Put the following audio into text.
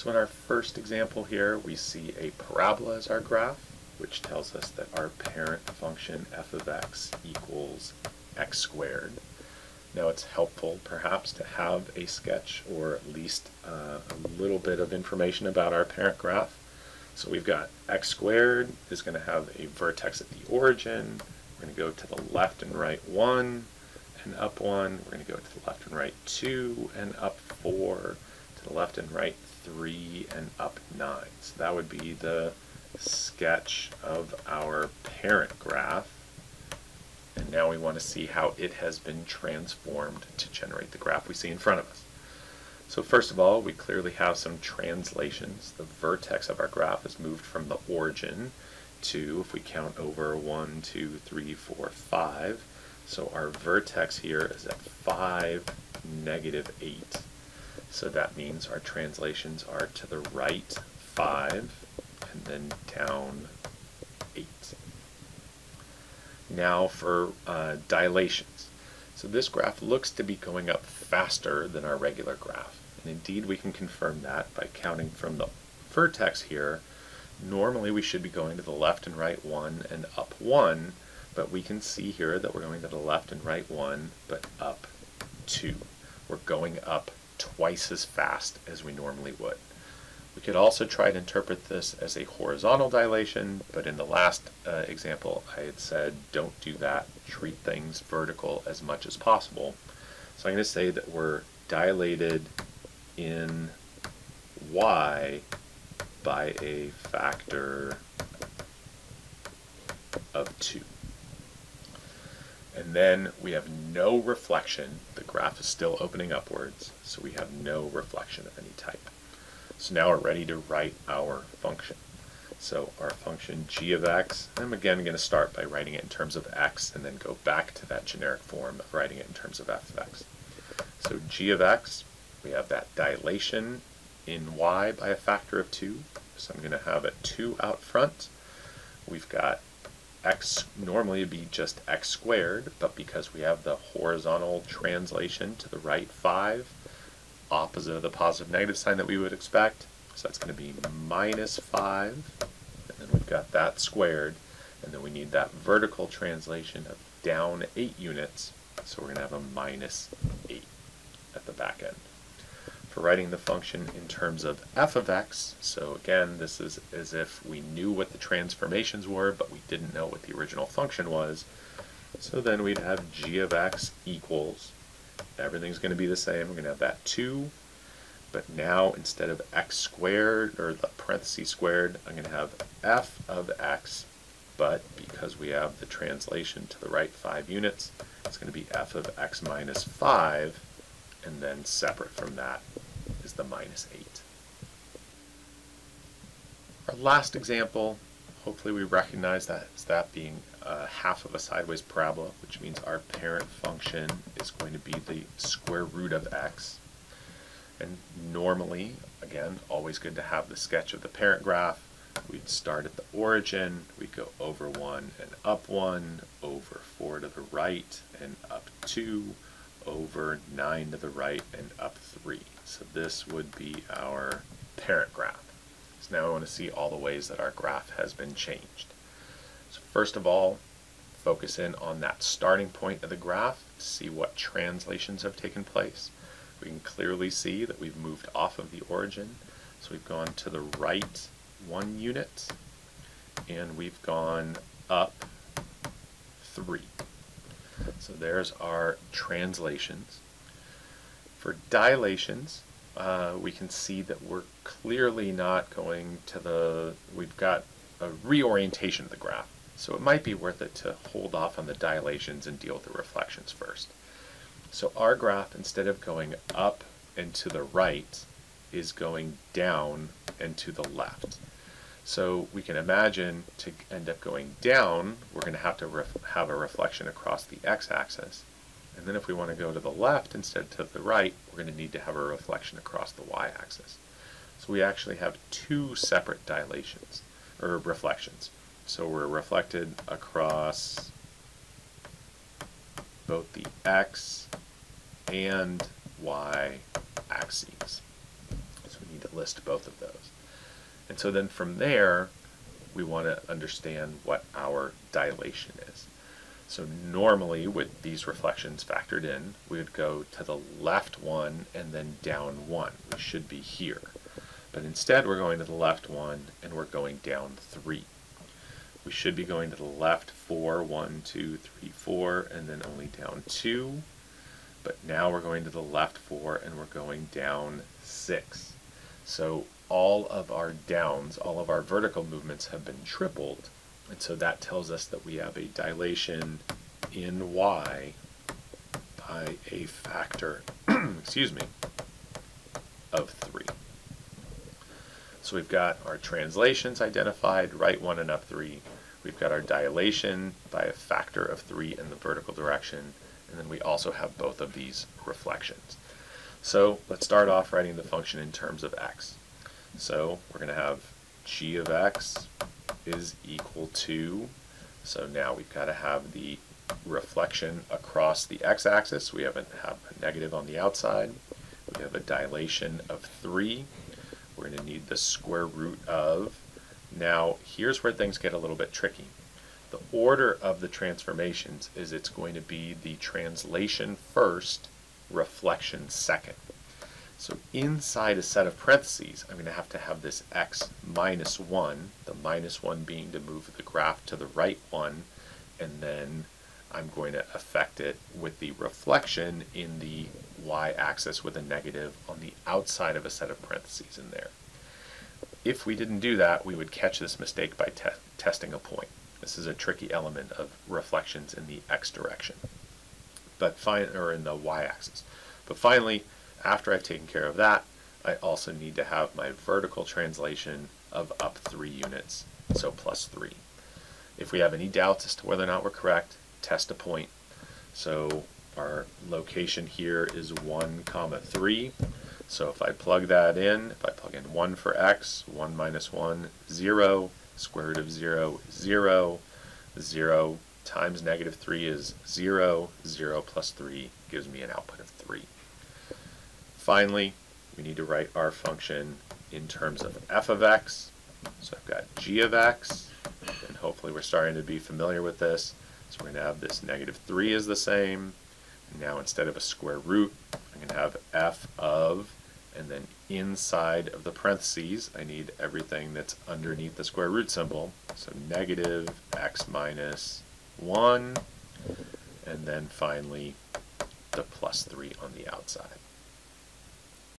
So in our first example here, we see a parabola as our graph, which tells us that our parent function f of x equals x squared. Now it's helpful perhaps to have a sketch or at least a little bit of information about our parent graph. So we've got x squared is going to have a vertex at the origin. We're going to go to the left and right 1 and up 1. We're going to go to the left and right 2 and up 4, to the left and right 3 and up 9. So that would be the sketch of our parent graph. And now we want to see how it has been transformed to generate the graph we see in front of us. So first of all, we clearly have some translations. The vertex of our graph is moved from the origin to, if we count over 1, 2, 3, 4, 5. So our vertex here is at 5, negative 8. So that means our translations are to the right 5 and then down 8. Now for dilations. So this graph looks to be going up faster than our regular graph. And indeed we can confirm that by counting from the vertex here. Normally we should be going to the left and right 1 and up 1, but we can see here that we're going to the left and right 1 but up 2. We're going up twice as fast as we normally would. We could also try to interpret this as a horizontal dilation, but in the last example I had said don't do that, treat things vertical as much as possible. So I'm going to say that we're dilated in y by a factor of 2. And then we have no reflection. The graph is still opening upwards, so we have no reflection of any type. So now we're ready to write our function. So our function g of x, I'm again going to start by writing it in terms of x and then go back to that generic form of writing it in terms of f of x. So g of x, we have that dilation in y by a factor of 2. So I'm going to have a 2 out front. We've got x normally would be just x squared, but because we have the horizontal translation to the right 5, opposite of the positive negative sign that we would expect, so that's going to be minus 5, and then we've got that squared, and then we need that vertical translation of down 8 units, so we're going to have a minus 8 at the back end. For writing the function in terms of f of x, so again this is as if we knew what the transformations were but we didn't know what the original function was, so then we'd have g of x equals, everything's going to be the same, we're going to have that 2, but now instead of x squared, or the parentheses squared, I'm going to have f of x, but because we have the translation to the right 5 units, it's going to be f of x minus 5, and then separate from that is the minus 8. Our last example, hopefully we recognize that as that being half of a sideways parabola, which means our parent function is going to be the square root of x. And normally, again, always good to have the sketch of the parent graph. We'd start at the origin, we'd go over 1 and up 1, over 4 to the right and up 2, over 9 to the right and up 3. So this would be our parent graph. So now I want to see all the ways that our graph has been changed. So first of all, focus in on that starting point of the graph to see what translations have taken place. We can clearly see that we've moved off of the origin. So we've gone to the right 1 unit and we've gone up 3. So there's our translations. For dilations, we can see that we're clearly not going to we've got a reorientation of the graph. So it might be worth it to hold off on the dilations and deal with the reflections first. So our graph, instead of going up and to the right, is going down and to the left. So we can imagine to end up going down, we're going to have a reflection across the x-axis. And then if we want to go to the left instead of to the right, we're going to need to have a reflection across the y-axis. So we actually have 2 separate dilations, or reflections. So we're reflected across both the x and y axes. So we need to list both of those. And so then from there, we want to understand what our dilation is. So normally, with these reflections factored in, we would go to the left one and then down one. We should be here. But instead, we're going to the left one and we're going down 3. We should be going to the left 4, 1, 2, 3, 4, and then only down 2. But now we're going to the left 4 and we're going down 6. So all of our downs, all of our vertical movements have been tripled. And so that tells us that we have a dilation in y by a factor, excuse me, of 3. So we've got our translations identified, right 1 and up 3. We've got our dilation by a factor of 3 in the vertical direction. And then we also have both of these reflections. So let's start off writing the function in terms of x. So we're going to have g of x is equal to, so now we've got to have the reflection across the x-axis. We have a negative on the outside. We have a dilation of 3. We're going to need the square root of. Now here's where things get a little bit tricky. The order of the transformations is it's going to be the translation first, reflection second. So inside a set of parentheses, I'm going to have this x minus 1, the minus 1 being to move the graph to the right one, and then I'm going to affect it with the reflection in the y-axis with a negative on the outside of a set of parentheses in there. If we didn't do that, we would catch this mistake by testing a point. This is a tricky element of reflections in the x direction, or in the y-axis. But finally, after I've taken care of that, I also need to have my vertical translation of up 3 units, so plus 3. If we have any doubts as to whether or not we're correct, test a point. So our location here is 1, 3. So if I plug that in, if I plug in 1 for x, 1 minus 1, 0, square root of 0, 0, 0 times negative 3 is 0, 0 plus 3 gives me an output of 3. Finally, we need to write our function in terms of f of x. So I've got g of x, and hopefully we're starting to be familiar with this. So we're going to have this negative 3 is the same. Now instead of a square root, I'm going to have f of, and then inside of the parentheses, I need everything that's underneath the square root symbol. So negative x minus 1, and then finally the plus 3 on the outside.